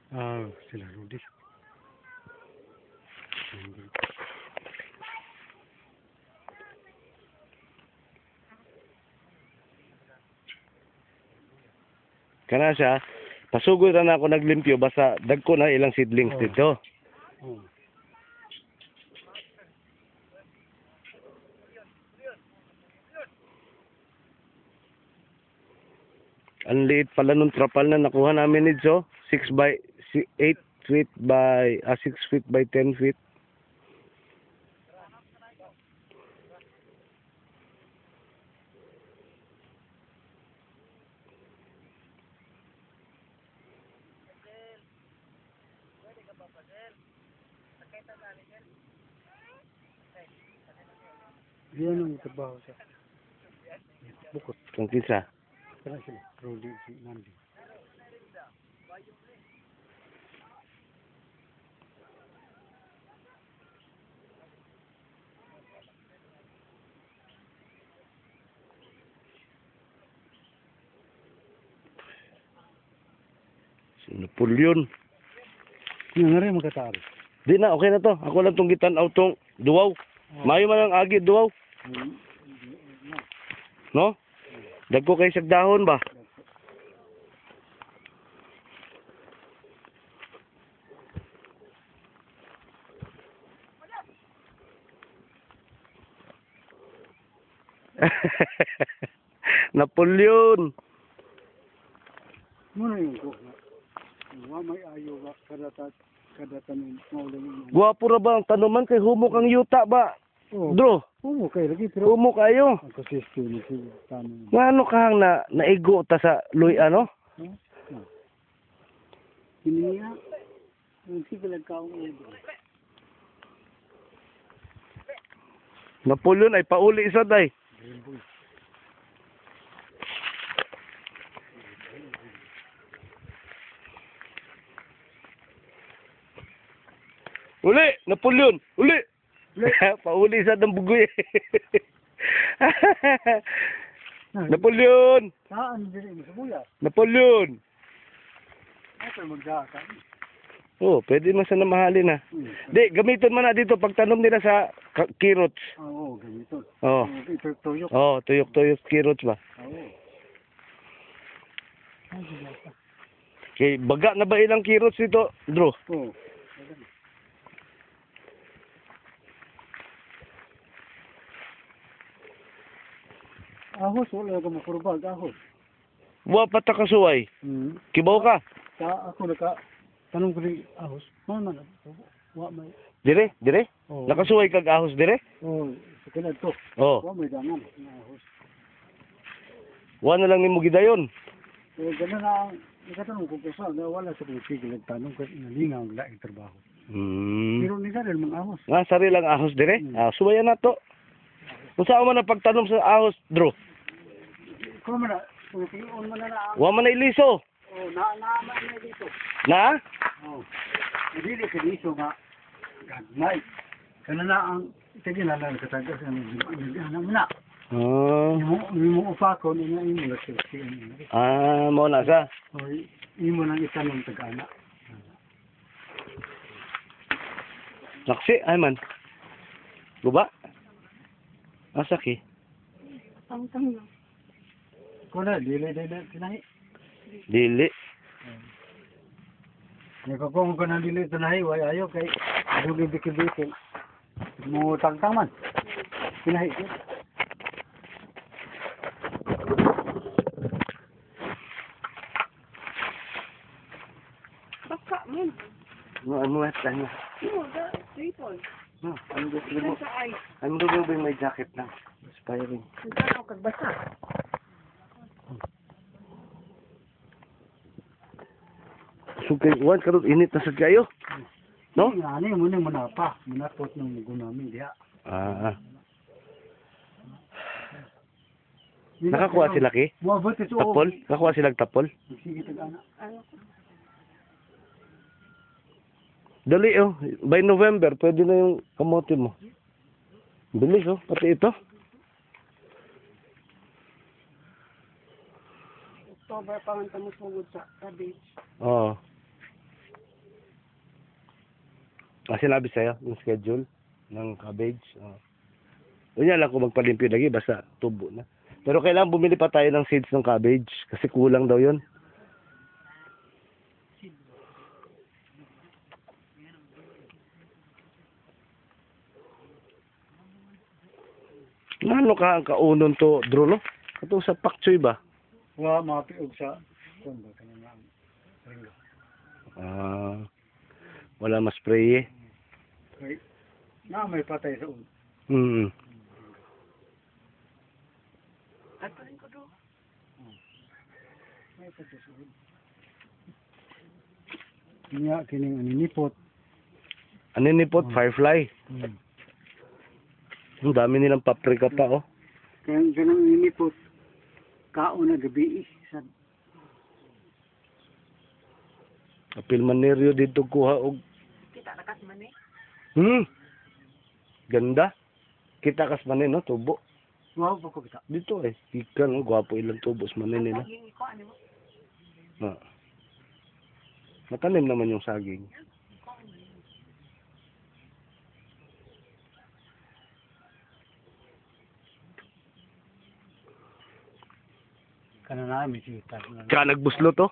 Sila Rudy. Kana siya, pasugod na ako naglimpyo basta dagko na ilang seedlings dito. Oh. Ang liit pala nung trapal na nakuha namin nito. 6 by 8 feet by 6 feet by 10 feet. Yan ang trabaho siya. Bukod. Kung kinsa. Kaya sila. Rudy, si Nandi. Napulyon. Yan na rin magkatari. Di na, okay na to. Ako lang tong gitan tong duwaw. Mayo man ang agi duwaw. No? Dagko kay sa dahon ba? Napulyon. Muna yung ko. May ayaw ba kada tanong maulang yung Guwapo ra ba ang tanuman kay humok ang yuta ba? Bro, okay lagi pero humok kayo. ang kasisto ni si tanong. Ngano kahang naigo ta sa luy ano? Ini niya ang sigalag kaong ulo. Napulyon ay pauli isa day. Uli, Napulyon, uli. Pauli sa ng bugoy. Napulyon, Saan diri mo sa buya? Napulyon. Ito magdaka. Oh, pwede man sa namahalin na. Di, gamiton man na dito pagtanom nila sa kirots. Oo, ganito. Oh. Ito tuyok. Oh, tuyok-tuyok kirots ba? Oo. Kay baga na ba ilang kirots dito, Drew? Oo. Ahos, wala ka makurbag, ahos. Wa pa ta kasuway. Kibaw ka. Ako tanong ko rin ahos. Mama na. Wa may. Dire, dire. Oh. Nakasuway kag ahos dire? Oh, sa kanad to. Oh. Wa may daman na ahos. Wa na lang nimo gidayon. So, ganun na ang nakatanong ko sa na wala sa kong sige nagtanong kasi nalingaw ang laing trabaho. Pero ni kanil mga ahos. Nga sari lang ahos dire. Suwayan na to. Unsa man na pagtanom sa ahos, Drew? Kung man na, kung tingin man na ang Wa man na iliso. oh, naama na dito. Na? Oh. Dili ka dito nga gagmay. Kana na ang sige na lang katagas ang ano mo na. Imo upako ni nga imo la siya. Mo na sa. Oh, imo nang itanong tagana. Naksi, ay man. Guba? Asa ki? Tang-tang lang. Kuna, dili tinahi. Dili. Kung ko na dili tinahi, way ayo kay dugi bikil-bikil. Mo tang-tang man. Tinahi ko. Baka man. Ano at ano? No, the triple. No, ano gusto mo? Sa ice. Ano gusto mo may jacket lang? Inspiring. Saan ako kagbasa? So kay wan karon init na sad kayo. No? Ano mo nang manapa, manapot ng gunami diha. Nakakuha sila ki? Muabot ito. Tapol? Nakakuha silang tapol? Sige tagana. Ano ko? Dali oh, by November pwede na yung kamote mo. Bilis oh, pati ito. October pa man tamo sugod sa cabbage. Oo. Sinabi sa'yo, yung schedule ng cabbage. Yun lang kung magpalimpyo lagi, basta tubo na. Pero kailangan bumili pa tayo ng seeds ng cabbage kasi kulang daw yun. Ano ka ang kaunon to, Drolo? Ito sa pakchoy ba? Wa mapiog sa kuan ba kanang ang ringo. Wala mas spray eh. Kay na may patay sa ulo. At rin ko do. May patay sa ulo. Niya kining aninipot. Ano ni pot? Firefly. Ang dami nilang paprika pa, oh. Kaya ganang aninipot. Kaon na gabi sa Apil maneryo dito kuha og. Kita nakas man eh. Ganda. Kita kas manin, no? Tubo. wow pa ko kita. Dito eh. Ikan, oh. Gwapo ilang tubos manin nila. Saging iko, ano mo? Matanim naman yung saging. Kana na mi sita. Tsaka nagbuslo to.